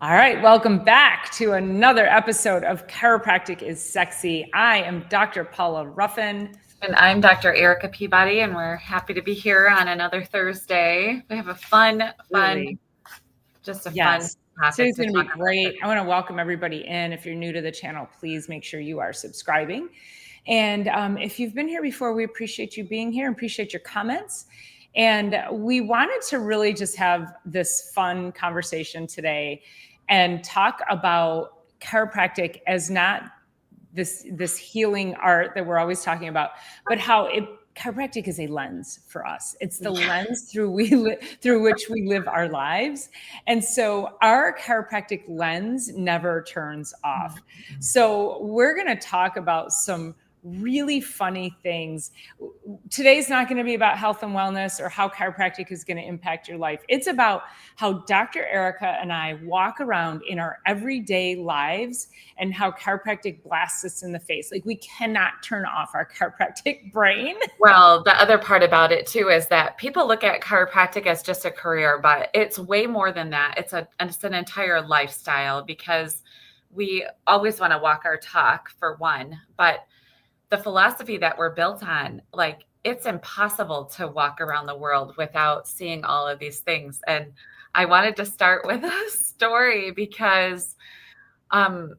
All right, welcome back to another episode of Chiropractic Is Sexy. I am Dr. Paula Ruffin. And I'm Dr. Erica Peabody, and we're happy to be here on another Thursday. We have a fun topic. Today's going to be great. I want to welcome everybody in. If you're new to the channel, please make sure you are subscribing. And if you've been here before, we appreciate you being here, appreciate your comments. And we wanted to really just have this fun conversation today and talk about chiropractic as not this healing art that we're always talking about, but how chiropractic is a lens for us. It's the lens through which we live our lives. And so our chiropractic lens never turns off. So we're going to talk about some really funny things. Today's not going to be about health and wellness or how chiropractic is going to impact your life. It's about how Dr. Erica and I walk around in our everyday lives and how chiropractic blasts us in the face. Like, we cannot turn off our chiropractic brain. Well, the other part about it too is that people look at chiropractic as just a career, but it's way more than that. It's an entire lifestyle, because we always want to walk our talk, for one, but the philosophy that we're built on, like, it's impossible to walk around the world without seeing all of these things. And I wanted to start with a story because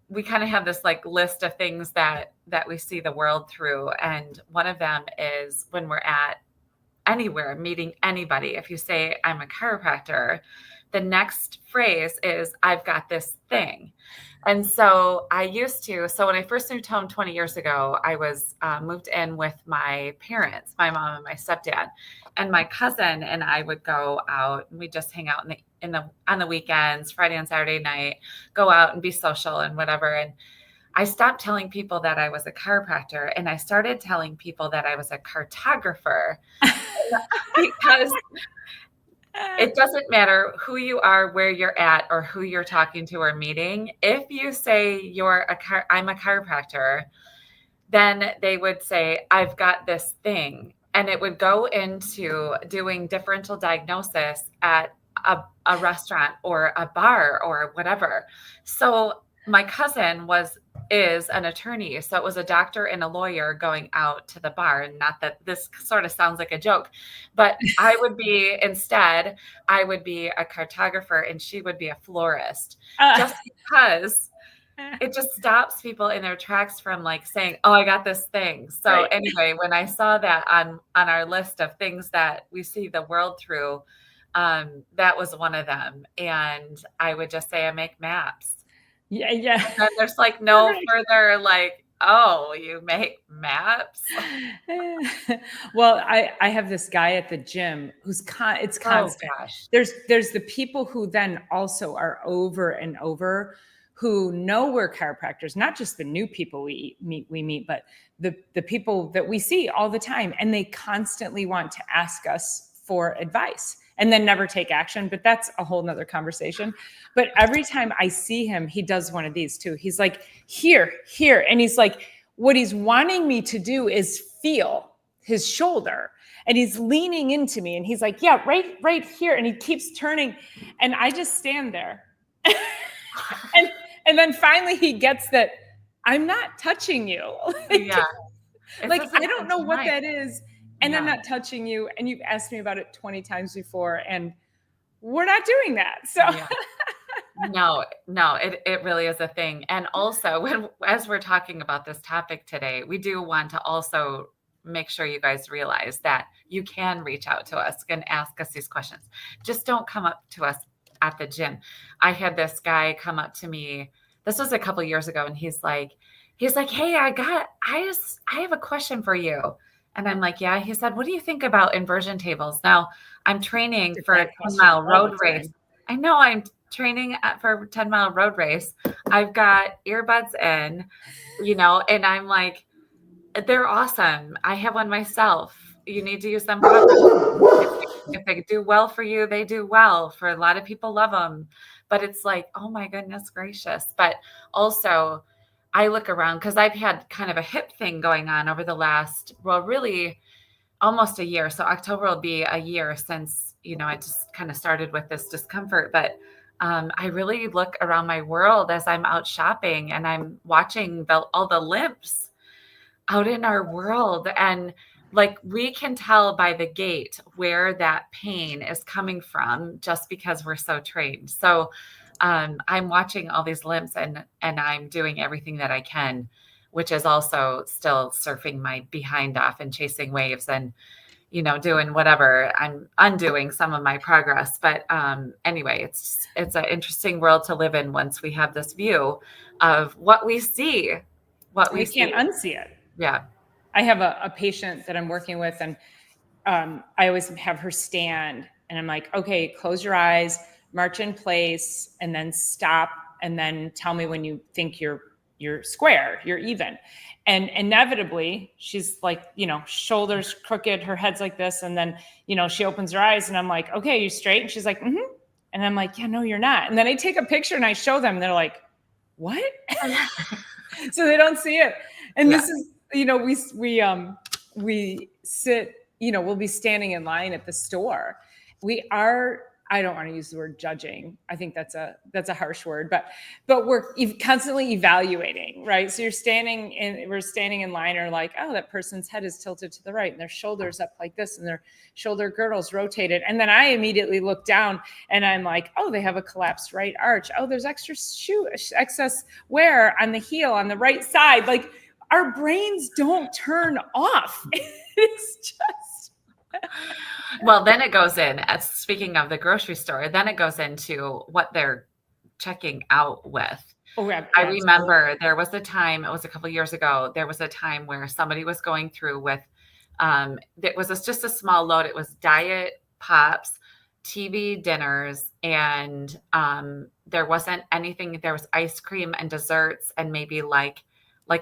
we kind of have this like list of things that we see the world through. And one of them is when we're at anywhere, meeting anybody, if you say, I'm a chiropractor, the next phrase is, I've got this thing. And so so when I first moved home 20 years ago, I was moved in with my parents, my mom and my stepdad, and my cousin and I would go out and we just hang out on the weekends, Friday and Saturday night, go out and be social and whatever. And I stopped telling people that I was a chiropractor, and I started telling people that I was a cartographer because it doesn't matter who you are, where you're at, or who you're talking to or meeting. If you say I'm a chiropractor, then they would say, I've got this thing. And it would go into doing differential diagnosis at a restaurant or a bar or whatever. So my cousin is an attorney. So it was a doctor and a lawyer going out to the bar. And not that this sort of sounds like a joke, but I would be a cartographer and she would be a florist, just because it just stops people in their tracks from like saying, oh, I got this thing. So right. Anyway, when I saw that on our list of things that we see the world through, that was one of them. And I would just say, I make maps. Yeah. And there's like no further like, oh, you make maps. Well, I have this guy at the gym who's it's constant. Oh, gosh. There's the people who then also are over and over, who know we're chiropractors, not just the new people we meet, but the people that we see all the time. And they constantly want to ask us for advice and then never take action. But that's a whole nother conversation. But every time I see him, he does one of these too. He's like, here. And he's like, what he's wanting me to do is feel his shoulder. And he's leaning into me and he's like, yeah, right here. And he keeps turning. And I just stand there. and then finally he gets that I'm not touching you. Yeah. Like, I don't know what that is. And I'm not touching you. And you've asked me about it 20 times before. And we're not doing that. So yeah. No, it really is a thing. And also, as we're talking about this topic today, we do want to also make sure you guys realize that you can reach out to us and ask us these questions. Just don't come up to us at the gym. I had this guy come up to me. This was a couple of years ago. And he's like, hey, I have a question for you. And I'm like, yeah. He said, what do you think about inversion tables? Now, I'm training for a 10-mile road race. I know I'm training for a 10-mile road race. I've got earbuds in, and I'm like, they're awesome. I have one myself. You need to use them properly. If they do well for you, they do well. For a lot of people, love them. But it's like, oh my goodness gracious. But also, I look around because I've had kind of a hip thing going on over the last, really almost a year. So October will be a year since, I just kind of started with this discomfort. But I really look around my world as I'm out shopping and I'm watching all the limps out in our world. And like we can tell by the gait where that pain is coming from just because we're so trained. So I'm watching all these limps and I'm doing everything that I can, which is also still surfing my behind off and chasing waves and doing whatever. I'm undoing some of my progress. But anyway, it's an interesting world to live in once we have this view of what we see, We can't unsee it. Yeah. I have a patient that I'm working with, and I always have her stand, and I'm like, okay, close your eyes, march in place, and then stop, and then tell me when you think you're square, you're even. And inevitably, she's like, shoulders crooked, her head's like this, and then she opens her eyes, and I'm like, okay, you straight? And she's like, mm-hmm. And I'm like, yeah, no, you're not. And then I take a picture and I show them, and they're like, what? So they don't see it. And this is, we sit, we'll be standing in line at the store. I don't want to use the word judging. I think that's a harsh word, but we're constantly evaluating, right? So we're standing in line, or like, oh, that person's head is tilted to the right and their shoulders up like this and their shoulder girdles rotated. And then I immediately look down and I'm like, oh, they have a collapsed right arch. Oh, there's excess wear on the heel on the right side. Like, our brains don't turn off. It's just. Well, then it goes in, as speaking of the grocery store, then it goes into what they're checking out with. Oh, yeah, I remember there was a time, it was a couple of years ago, there was a time where somebody was going through with, it was just a small load. It was diet pops, TV dinners, and there wasn't anything. There was ice cream and desserts and maybe like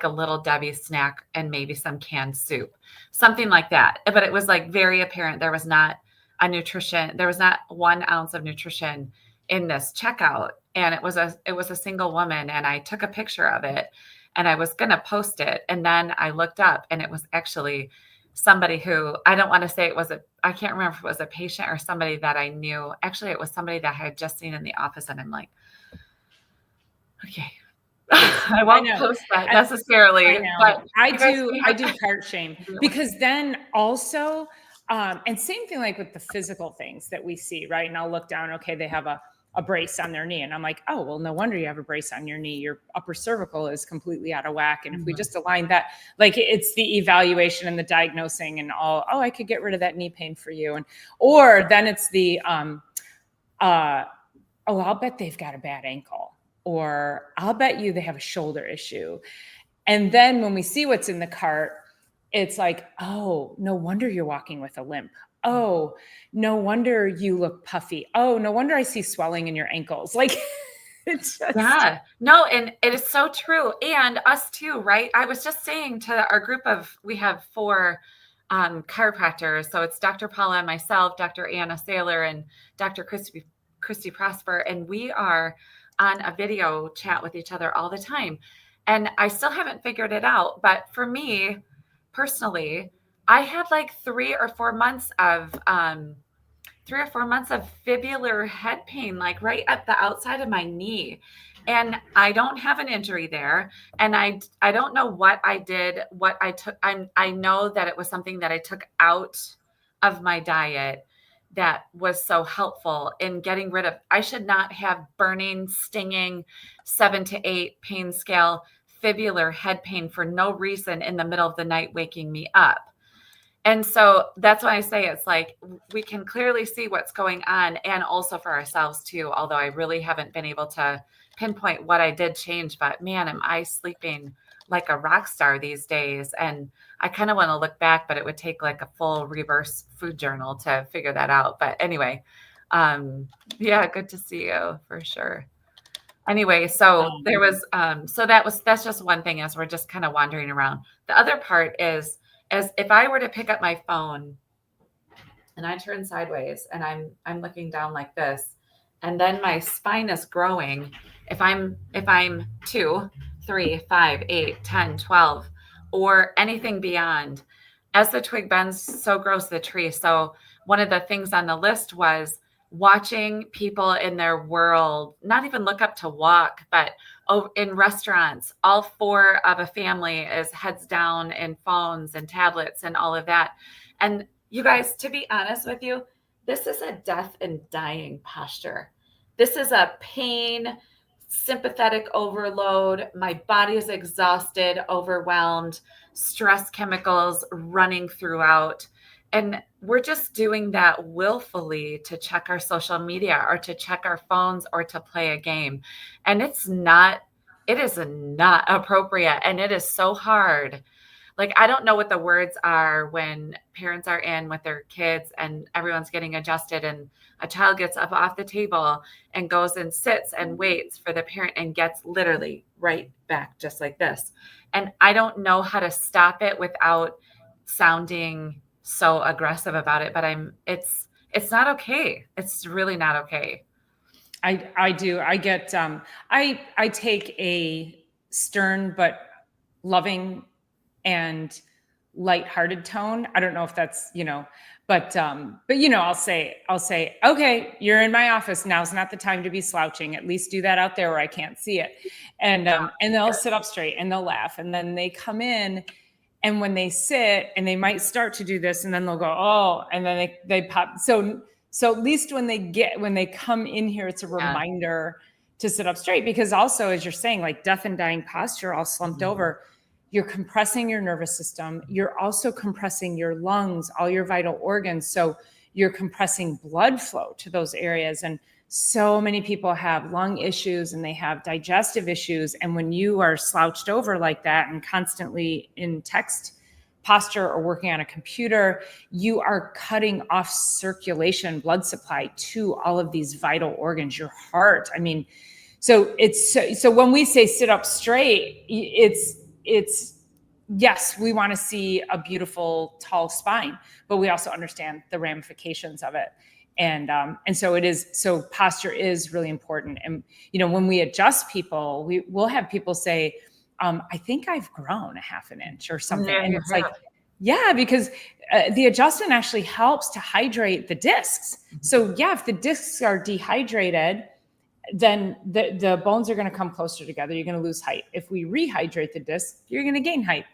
a little Debbie snack and maybe some canned soup, something like that. But it was like very apparent there was not there was not 1 ounce of nutrition in this checkout. And it was a single woman, and I took a picture of it and I was going to post it. And then I looked up and it was actually somebody who, I don't want to say I can't remember if it was a patient or somebody that I knew. Actually, it was somebody that I had just seen in the office. And I'm like, okay, I won't post that necessarily, but I do cart shame, because then also, and same thing like with the physical things that we see, right? And I'll look down, okay, they have a brace on their knee. And I'm like, oh, well, no wonder you have a brace on your knee. Your upper cervical is completely out of whack. And if we just align that, like, it's the evaluation and the diagnosing and all, oh, I could get rid of that knee pain for you. Or then it's the, I'll bet they've got a bad ankle. Or I'll bet you they have a shoulder issue. And then when we see what's in the cart, it's like, oh, no wonder you're walking with a limp. Oh, no wonder you look puffy. Oh, no wonder I see swelling in your ankles. Like, it's just. Yeah, no, and it is so true. And us too, right? I was just saying to our group we have 4 chiropractors. So it's Dr. Paula and myself, Dr. Anna Saylor, and Dr. Christy Prosper. And we are on a video chat with each other all the time. And I still haven't figured it out. But for me personally, I had like 3 or 4 months of fibular head pain, like right at the outside of my knee. And I don't have an injury there. And I don't know what I did, what I took. I know that it was something that I took out of my diet that was so helpful in getting rid of. I should not have burning, stinging 7 to 8 pain scale fibular head pain for no reason in the middle of the night, waking me up. And so that's why I say it's like we can clearly see what's going on, and also for ourselves too, although I really haven't been able to pinpoint what I did change. But man, am I sleeping like a rock star these days. And I kind of want to look back, but it would take like a full reverse food journal to figure that out. But anyway, yeah, good to see you for sure. Anyway, so there was, that's just one thing as we're just kind of wandering around. The other part is, as if I were to pick up my phone and I turn sideways and I'm looking down like this, and then my spine is growing. If I'm 2, 3, 5, 8, 10, 12, or anything beyond, as the twig bends, so grows the tree. So one of the things on the list was watching people in their world not even look up to walk, but in restaurants, all four of a family is heads down in phones and tablets and all of that. And you guys, to be honest with you, this is a death and dying posture. This is a pain, sympathetic overload. My body is exhausted, overwhelmed, stress chemicals running throughout. And we're just doing that willfully to check our social media or to check our phones or to play a game. And it is not appropriate. And it is so hard. Like, I don't know what the words are when parents are in with their kids and everyone's getting adjusted and a child gets up off the table and goes and sits and waits for the parent and gets literally right back just like this. And I don't know how to stop it without sounding so aggressive about it, but it's not okay. It's really not okay. I do. I get, I take a stern but loving and lighthearted tone. I don't know if that's, but I'll say, okay, you're in my office. Now's not the time to be slouching. At least do that out there where I can't see it. And they'll sit up straight and they'll laugh. And then they come in, and when they sit and they might start to do this, and then they'll go, oh, and then they pop. So at least when they come in here, it's a reminder to sit up straight, because also, as you're saying, like death and dying posture, all slumped over, you're compressing your nervous system. You're also compressing your lungs, all your vital organs. So you're compressing blood flow to those areas. And so many people have lung issues and they have digestive issues. And when you are slouched over like that and constantly in text posture or working on a computer, you are cutting off circulation, blood supply to all of these vital organs, your heart. I mean, so when we say sit up straight, it's yes, we want to see a beautiful tall spine, but we also understand the ramifications of it. And so posture is really important. And, when we adjust people, we'll have people say, I think I've grown a half an inch or something. Yeah, and it's like, yeah, because the adjustment actually helps to hydrate the discs. So yeah, if the discs are dehydrated, then the bones are going to come closer together. You're going to lose height. If we rehydrate the disc, you're going to gain height.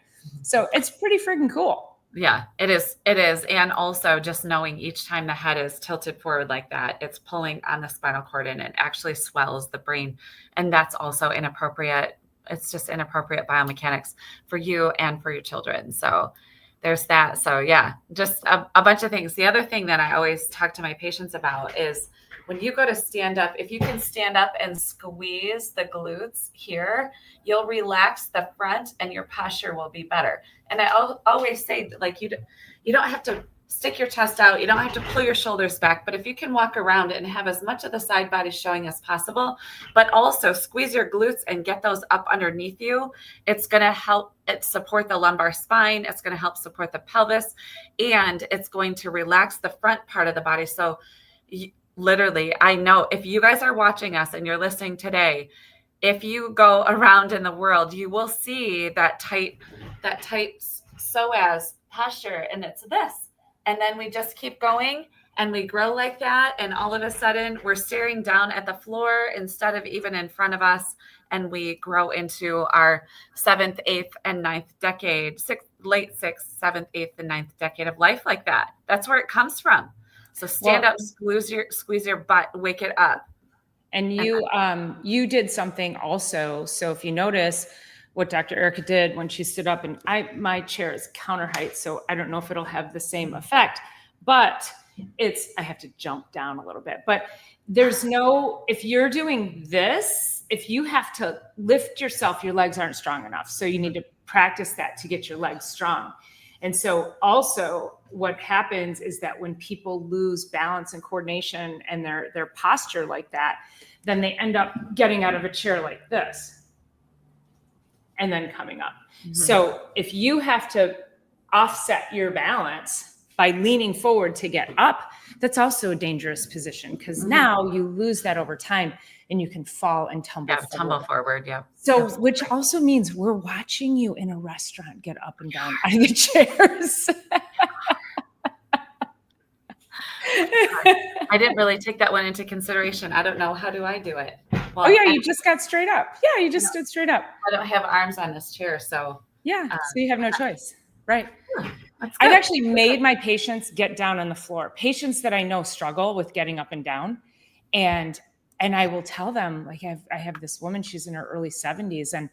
So it's pretty freaking cool. Yeah, it is. It is. And also just knowing each time the head is tilted forward like that, it's pulling on the spinal cord and it actually swells the brain. And that's also inappropriate. It's just inappropriate biomechanics for you and for your children. So there's that. So yeah, just a bunch of things. The other thing that I always talk to my patients about is when you go to stand up, if you can stand up and squeeze the glutes here, you'll relax the front and your posture will be better. And I always say, like, you don't have to stick your chest out. You don't have to pull your shoulders back. But if you can walk around and have as much of the side body showing as possible, but also squeeze your glutes and get those up underneath you, it's going to help it support the lumbar spine. It's going to help support the pelvis, and it's going to relax the front part of the body. So literally, I know if you guys are watching us and you're listening today, if you go around in the world, you will see that tight psoas posture, and it's this. And then we just keep going and we grow like that. And all of a sudden we're staring down at the floor instead of even in front of us. And we grow into our 7th, 8th, and 9th decade, late 6th, 7th, 8th, and 9th decade of life like that. That's where it comes from. So stand up, squeeze your butt, wake it up. And you did something also. So if you notice what Dr. Erica did when she stood up, and my chair is counter height, so I don't know if it'll have the same effect, but I have to jump down a little bit. But if you're doing this, if you have to lift yourself, your legs aren't strong enough. So you need to practice that to get your legs strong. And so also what happens is that when people lose balance and coordination and their posture like that, then they end up getting out of a chair like this and then coming up. Mm-hmm. So if you have to offset your balance by leaning forward to get up, that's also a dangerous position, because now you lose that over time and you can fall and tumble forward. Tumble forward, yeah. So which also means we're watching you in a restaurant get up and down out of the chairs. I didn't really take that one into consideration. I don't know. How do I do it? Well, Oh yeah, you just got straight up. Yeah, you just stood straight up. I don't have arms on this chair, so. Yeah, so you have no choice. Right. That's I've good. actually made my patients get down on the floor. Patients that I know struggle with getting up and down. And I will tell them, like, I have this woman, she's in her early 70s, and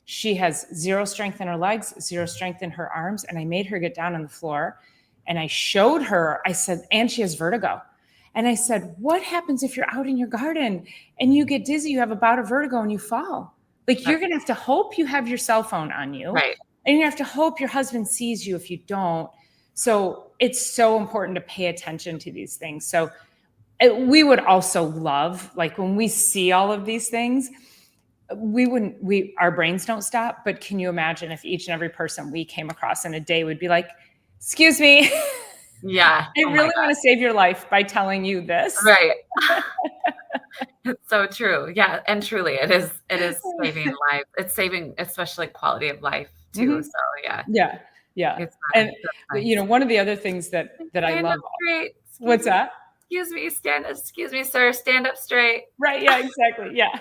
she has zero strength in her legs, zero strength in her arms. And I made her get down on the floor and I showed her, I said, and she has vertigo. And I said, what happens if you're out in your garden and you get dizzy, you have a bout of vertigo and you fall? Like, you're going to have to hope you have your cell phone on you. Right. And you have to hope your husband sees you if you don't. So it's so important to pay attention to these things. So we would also love, like, when we see all of these things, our brains don't stop. But can you imagine if each and every person we came across in a day would be like, excuse me. Yeah. I really want to save your life by telling you this. Right. It's so true. Yeah. And truly it is saving life. It's saving, especially quality of life too. Mm-hmm. So yeah. Yeah. Yeah. It's and nice. One of the other things that I love. Straight. What's that? Excuse me, sir, stand up straight. Right. Yeah, exactly. Yeah.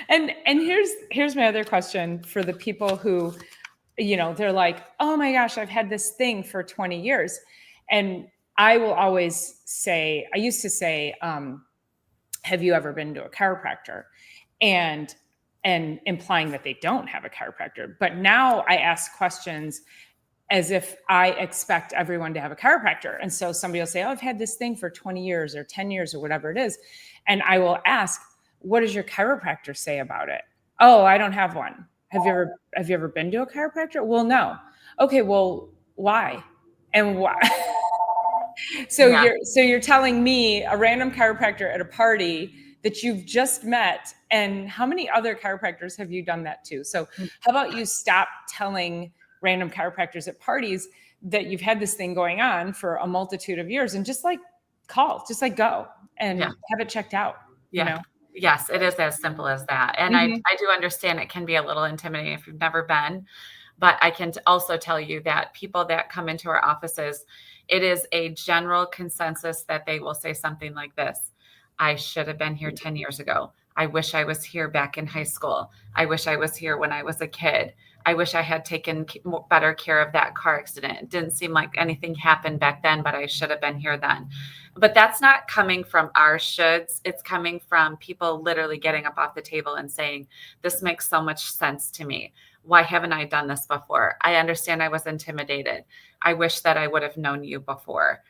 And here's my other question for the people who, they're like, oh my gosh, I've had this thing for 20 years. And I will always say, I used to say, have you ever been to a chiropractor? And implying that they don't have a chiropractor. But now I ask questions as if I expect everyone to have a chiropractor. And so somebody will say, oh, I've had this thing for 20 years or 10 years or whatever it is. And I will ask, what does your chiropractor say about it? Oh, I don't have one. Have you ever been to a chiropractor? Well, no. Okay, well, why? And why? So you're telling me, a random chiropractor at a party that you've just met, and how many other chiropractors have you done that to? So how about you stop telling random chiropractors at parties that you've had this thing going on for a multitude of years, and just like go and have it checked out. Yeah. Yes, it is as simple as that. And I do understand it can be a little intimidating if you've never been, but I can also tell you that people that come into our offices, it is a general consensus that they will say something like this: I should have been here 10 years ago. I wish I was here back in high school. I wish I was here when I was a kid. I wish I had taken better care of that car accident. It didn't seem like anything happened back then, but I should have been here then. But that's not coming from our shoulds. It's coming from people literally getting up off the table and saying, this makes so much sense to me. Why haven't I done this before? I understand I was intimidated. I wish that I would have known you before.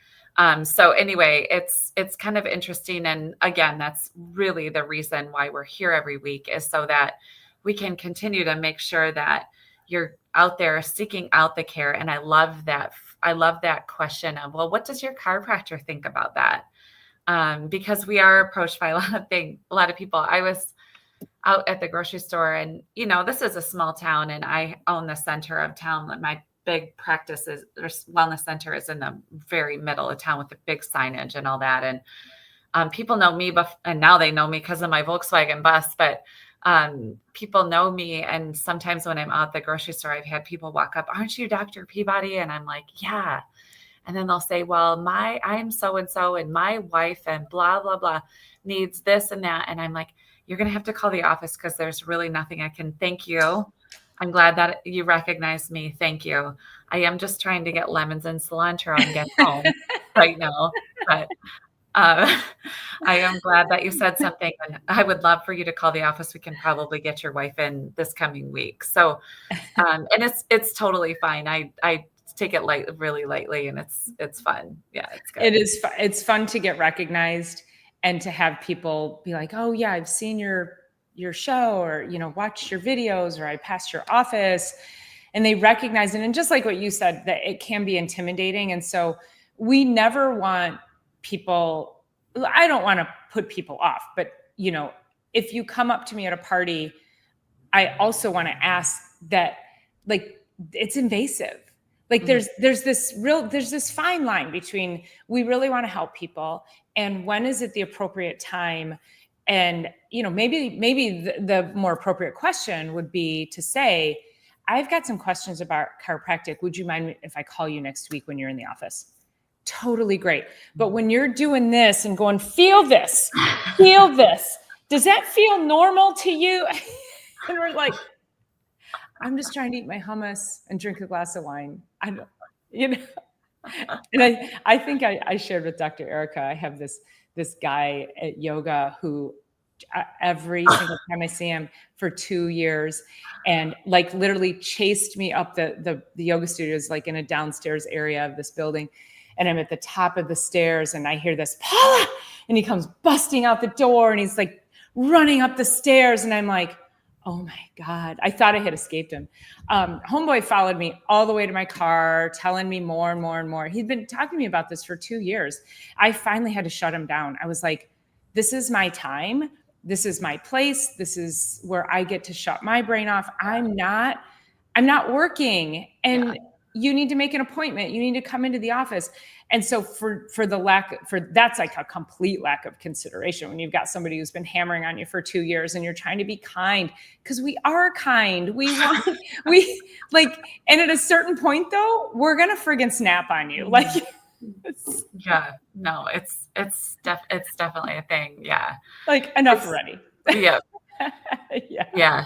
So anyway, it's kind of interesting. And again, that's really the reason why we're here every week, is so that we can continue to make sure that you're out there seeking out the care. And I love that question of, well, what does your chiropractor think about that? Because we are approached by a lot of people. I was out at the grocery store, and, this is a small town, and I own the center of town. My big practice wellness center is in the very middle of town with the big signage and all that. And people know me, and now they know me because of my Volkswagen bus, but people know me. And sometimes when I'm out at the grocery store, I've had people walk up, aren't you Dr. Peabody? And I'm like, yeah. And then they'll say, well, I'm so-and-so, and my wife and blah, blah, blah needs this and that. And I'm like, you're going to have to call the office, because there's really nothing I can. Thank you. I'm glad that you recognize me. Thank you. I am just trying to get lemons and cilantro and get home right now. But I am glad that you said something, and I would love for you to call the office. We can probably get your wife in this coming week. So, and it's totally fine. I take it really lightly, and it's fun. Yeah, it's good. It is. It's fun to get recognized and to have people be like, oh yeah, I've seen your show, or, watch your videos, or I passed your office, and they recognize it. And just like what you said, that it can be intimidating. And so we never want people, I don't want to put people off, but if you come up to me at a party, I also want to ask that, like, it's invasive. Like there's this fine line between, we really want to help people, and when is it the appropriate time? And, maybe the more appropriate question would be to say, I've got some questions about chiropractic. Would you mind if I call you next week when you're in the office? totally great. But when you're doing this and going, feel this, does that feel normal to you? And we're like, I'm just trying to eat my hummus and drink a glass of wine. I don't, you know. And I think I shared with Dr. Erica, I have this guy at yoga who every single time I see him for 2 years, and like literally chased me up the yoga studios, like in a downstairs area of this building. And I'm at the top of the stairs and I hear this, Paula, and he comes busting out the door and he's like running up the stairs. And I'm like, oh my God, I thought I had escaped him. Homeboy followed me all the way to my car, telling me more and more and more. He'd been talking to me about this for 2 years. I finally had to shut him down. I was like, this is my time. This is my place. This is where I get to shut my brain off. I'm not working. And you need to make an appointment. You need to come into the office. And so for that's like a complete lack of consideration when you've got somebody who's been hammering on you for 2 years and you're trying to be kind, because we are kind. And at a certain point though, we're going to friggin' snap on you. Like, it's definitely a thing. Yeah. Like enough already. Yeah. Yeah.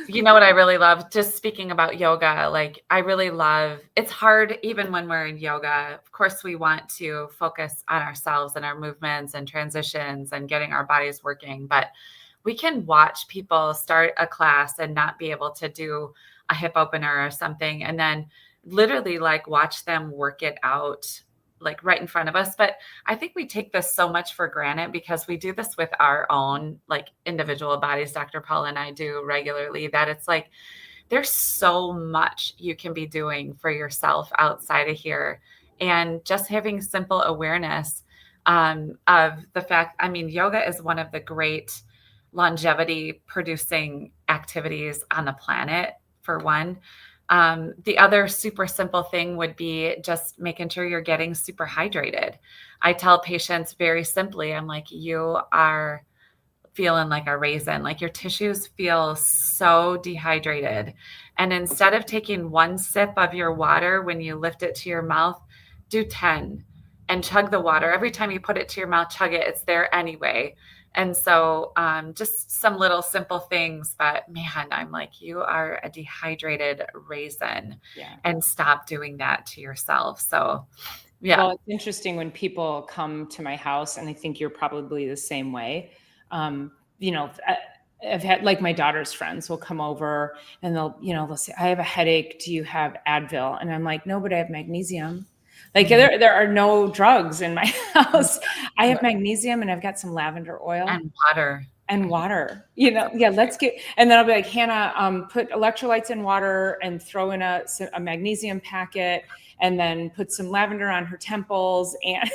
You know what I really love, just speaking about yoga, like I really love, it's hard even when we're in yoga. Of course, we want to focus on ourselves and our movements and transitions and getting our bodies working, but we can watch people start a class and not be able to do a hip opener or something, and then literally like watch them work it out like right in front of us. But I think we take this so much for granted because we do this with our own like individual bodies. Dr. Paula and I do regularly, that it's like, there's so much you can be doing for yourself outside of here. And just having simple awareness of the fact, I mean, yoga is one of the great longevity producing activities on the planet, for one. The other super simple thing would be just making sure you're getting super hydrated. I tell patients very simply, I'm like, you are feeling like a raisin, like your tissues feel so dehydrated. And instead of taking one sip of your water when you lift it to your mouth, do 10 and chug the water. Every time you put it to your mouth, chug it. It's there anyway. And so just some little simple things, but man, I'm like, you are a dehydrated raisin, and stop doing that to yourself. So, yeah. Well, it's interesting when people come to my house, and I think you're probably the same way. I've had, like, my daughter's friends will come over and they'll say, I have a headache. Do you have Advil? And I'm like, no, but I have magnesium. Like there are no drugs in my house. I have magnesium and I've got some lavender oil and water. Let's get, and then I'll be like, Hannah, put electrolytes in water and throw in a magnesium packet, and then put some lavender on her temples. And,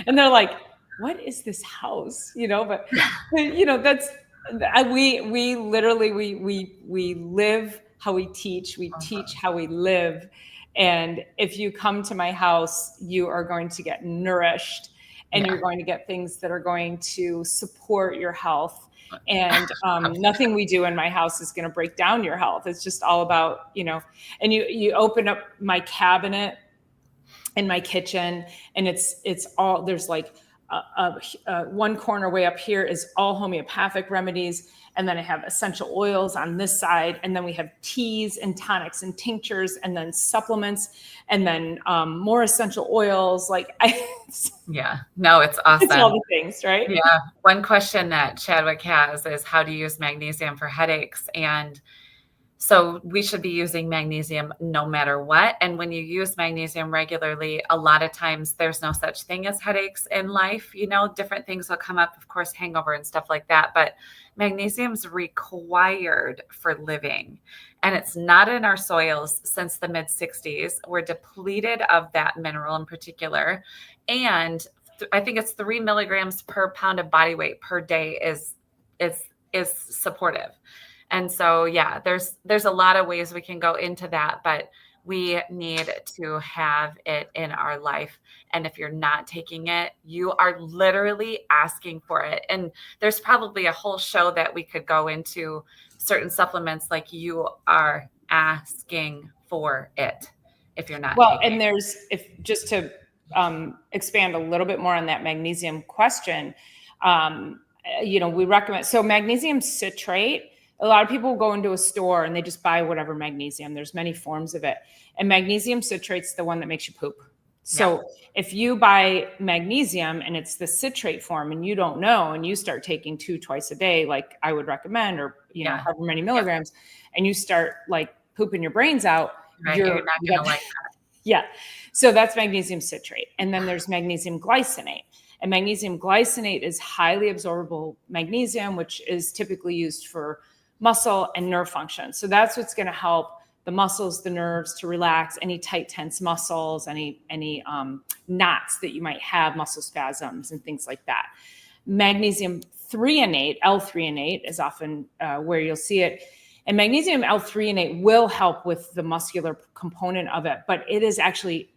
and they're like, what is this house? But that's, we literally, we live how we teach, we teach how we live. And if you come to my house, you are going to get nourished, and you're going to get things that are going to support your health. And nothing we do in my house is going to break down your health. It's just all about, and you open up my cabinet in my kitchen, and it's all, there's like one corner way up here is all homeopathic remedies. And then I have essential oils on this side. And then we have teas and tonics and tinctures, and then supplements, and then more essential oils. It's awesome. It's all the things, right? Yeah. One question that Chadwick has is, how to use magnesium for headaches. And so we should be using magnesium no matter what. And when you use magnesium regularly, a lot of times there's no such thing as headaches in life. Different things will come up, of course, hangover and stuff like that. But magnesium's required for living. And it's not in our soils since the mid 60s. We're depleted of that mineral in particular. And I think it's 3 milligrams per pound of body weight per day is supportive. And so, there's a lot of ways we can go into that, but we need to have it in our life. And if you're not taking it, you are literally asking for it. And there's probably a whole show that we could go into certain supplements, like you are asking for it. if you're not Well, taking. and just to expand a little bit more on that magnesium question, we recommend, so magnesium citrate, a lot of people go into a store and they just buy whatever magnesium. There's many forms of it. And magnesium citrate's the one that makes you poop. So if you buy magnesium and it's the citrate form and you don't know, and you start taking 2 twice a day, like I would recommend, or, however many milligrams, and you start like pooping your brains out, You're not going to like that. Yeah. So that's magnesium citrate. And then there's magnesium glycinate. And magnesium glycinate is highly absorbable magnesium, which is typically used for muscle and nerve function. So that's what's going to help the muscles, the nerves to relax, any tight, tense muscles, any knots that you might have, muscle spasms and things like that. Magnesium threonate, L-threonate is often where you'll see it. And magnesium L-threonate will help with the muscular component of it, but it is actually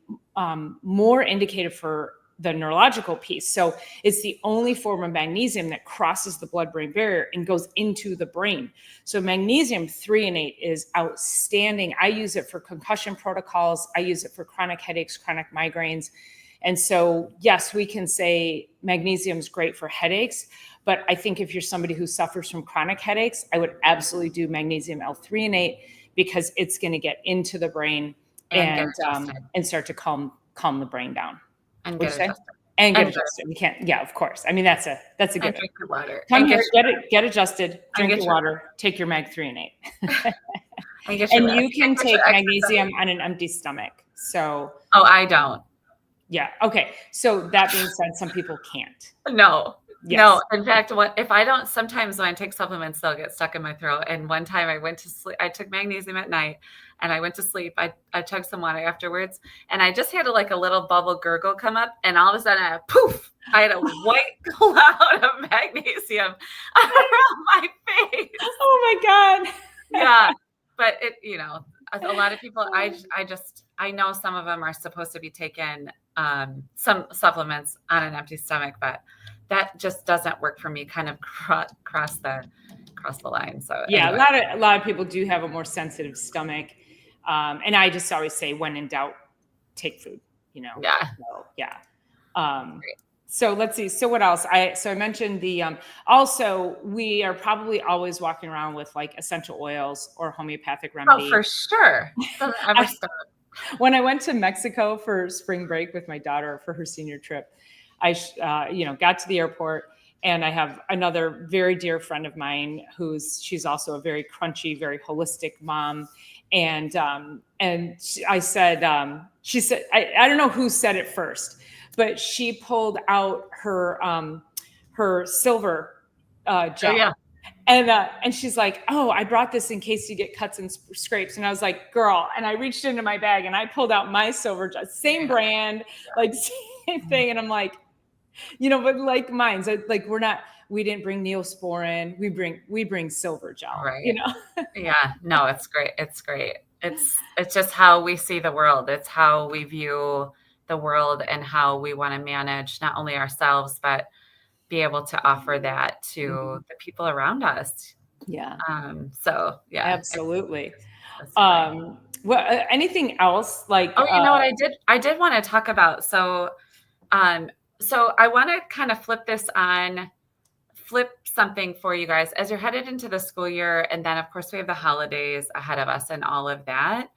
more indicated for the neurological piece. So it's the only form of magnesium that crosses the blood-brain barrier and goes into the brain. So magnesium threonate is outstanding. I use it for concussion protocols. I use it for chronic headaches, chronic migraines. And so, yes, we can say magnesium is great for headaches, but I think if you're somebody who suffers from chronic headaches, I would absolutely do magnesium L-threonate, because it's going to get into the brain and start to calm the brain down. And get adjusted. And get adjusted. We can't. Yeah, of course. I mean, that's a good. Drink your water. Come here, get adjusted. Drink your water. Take your mag threonate. And you can take magnesium on an empty stomach. So. Oh, I don't. Yeah. Okay. So that being said, some people can't. No. Yes. No. In fact, if I don't, sometimes when I take supplements, they'll get stuck in my throat. And one time I went to sleep, I took magnesium at night and I went to sleep. I chugged some water afterwards and I just had a little bubble gurgle come up, and all of a sudden I had a white cloud of magnesium around my face. Oh my God. Yeah. But a lot of people, I know some of them are supposed to be taking some supplements on an empty stomach, but that just doesn't work for me. Kind of cross the line. So yeah, anyway. a lot of people do have a more sensitive stomach, and I just always say, when in doubt, take food. Yeah. So, yeah. So let's see. So what else? I mentioned the also, we are probably always walking around with like essential oils or homeopathic remedy. Oh, for sure. Doesn't ever stop. When I went to Mexico for spring break with my daughter for her senior trip, I got to the airport, and I have another very dear friend of mine she's also a very crunchy, very holistic mom. And I said, she said, I don't know who said it first, but she pulled out her silver gel. Oh, yeah. And she's like, "Oh, I brought this in case you get cuts and scrapes." And I was like, "Girl," and I reached into my bag and I pulled out my silver gel, same brand, like same thing. And I'm like, but like mine's like, we didn't bring Neosporin. We bring silver gel, right. Yeah, no, it's great. It's great. It's just how we see the world. It's how we view the world and how we want to manage not only ourselves, but be able to offer that to the people around us. Yeah. So yeah, absolutely. Well, anything else like, what I did want to talk about. So I want to kind of flip something for you guys as you're headed into the school year. And then of course we have the holidays ahead of us and all of that.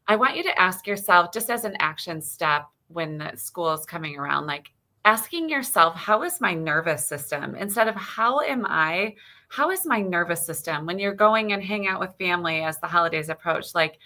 I want you to ask yourself, just as an action step when the school is coming around, like asking yourself, how is my nervous system? Instead of how is my nervous system? When you're going and hang out with family as the holidays approach, like,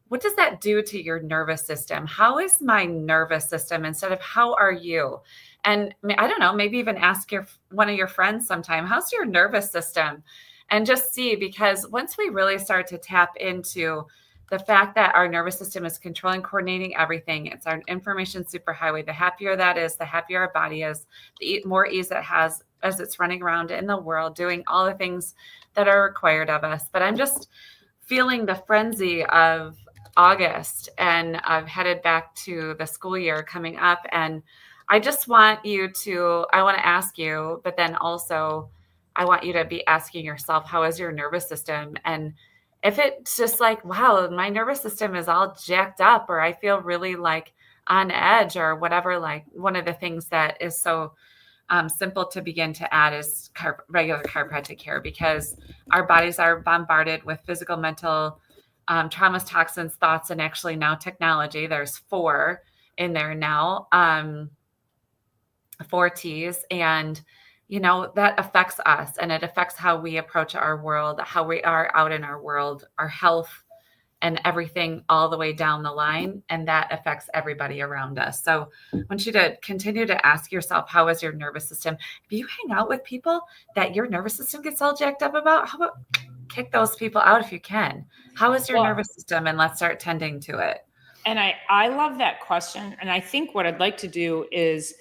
what does that do to your nervous system? How is my nervous system instead of how are you? And I don't know, maybe even ask one of your friends sometime, how's your nervous system? And just see, because once we really start to tap into the fact that our nervous system is controlling, coordinating everything, it's our information superhighway. The happier that is, the happier our body is, the more ease it has as it's running around in the world, doing all the things that are required of us. But I'm just feeling the frenzy of August, and I've headed back to the school year coming up. And I just want I want to ask you, but then also I want you to be asking yourself, how is your nervous system? And If it's just like, wow, my nervous system is all jacked up, or I feel really like on edge or whatever, like one of the things that is so simple to begin to add is regular chiropractic care, because our bodies are bombarded with physical, mental traumas, toxins, thoughts, and actually now technology. There's 4 in there now, 4 T's. And, that affects us, and it affects how we approach our world, how we are out in our world, our health, and everything all the way down the line. And that affects everybody around us. So I want you to continue to ask yourself, how is your nervous system? If you hang out with people that your nervous system gets all jacked up about, how about kick those people out if you can? How is your nervous system? And let's start tending to it. And I love that question. And I think what I'd like to do is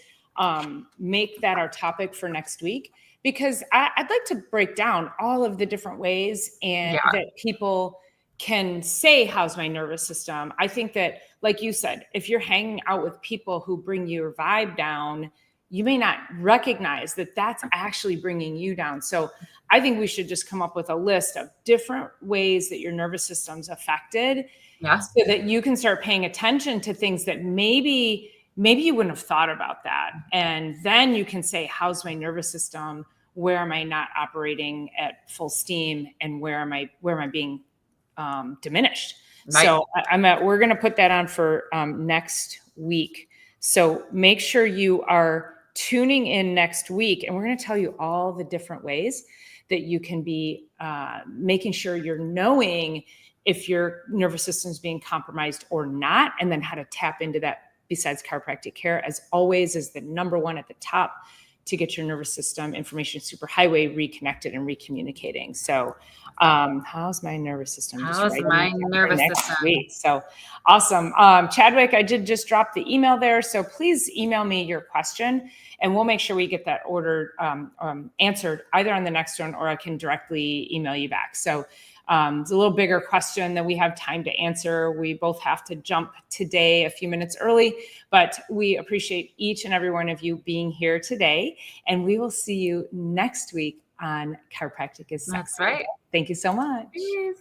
make that our topic for next week, because I'd like to break down all of the different ways and that people can say, how's my nervous system? I think that, like you said, if you're hanging out with people who bring your vibe down, you may not recognize that that's actually bringing you down. So I think we should just come up with a list of different ways that your nervous system's affected, so that you can start paying attention to things that maybe you wouldn't have thought about that. And then you can say, how's my nervous system? Where am I not operating at full steam? And where am I being diminished? Right. So we're going to put that on for next week. So make sure you are tuning in next week, and we're going to tell you all the different ways that you can be making sure you're knowing if your nervous system is being compromised or not, and then how to tap into that. Besides chiropractic care, as always, is the number one at the top to get your nervous system information superhighway reconnected and recommunicating. So how's my nervous system? How's my nervous system? Week. So awesome. Chadwick, I did just drop the email there. So please email me your question, and we'll make sure we get that ordered, answered either on the next one, or I can directly email you back. So it's a little bigger question than we have time to answer. We both have to jump today a few minutes early, but we appreciate each and every one of you being here today. And we will see you next week on Chiropractic Is Se. That's right. Thank you so much. Peace.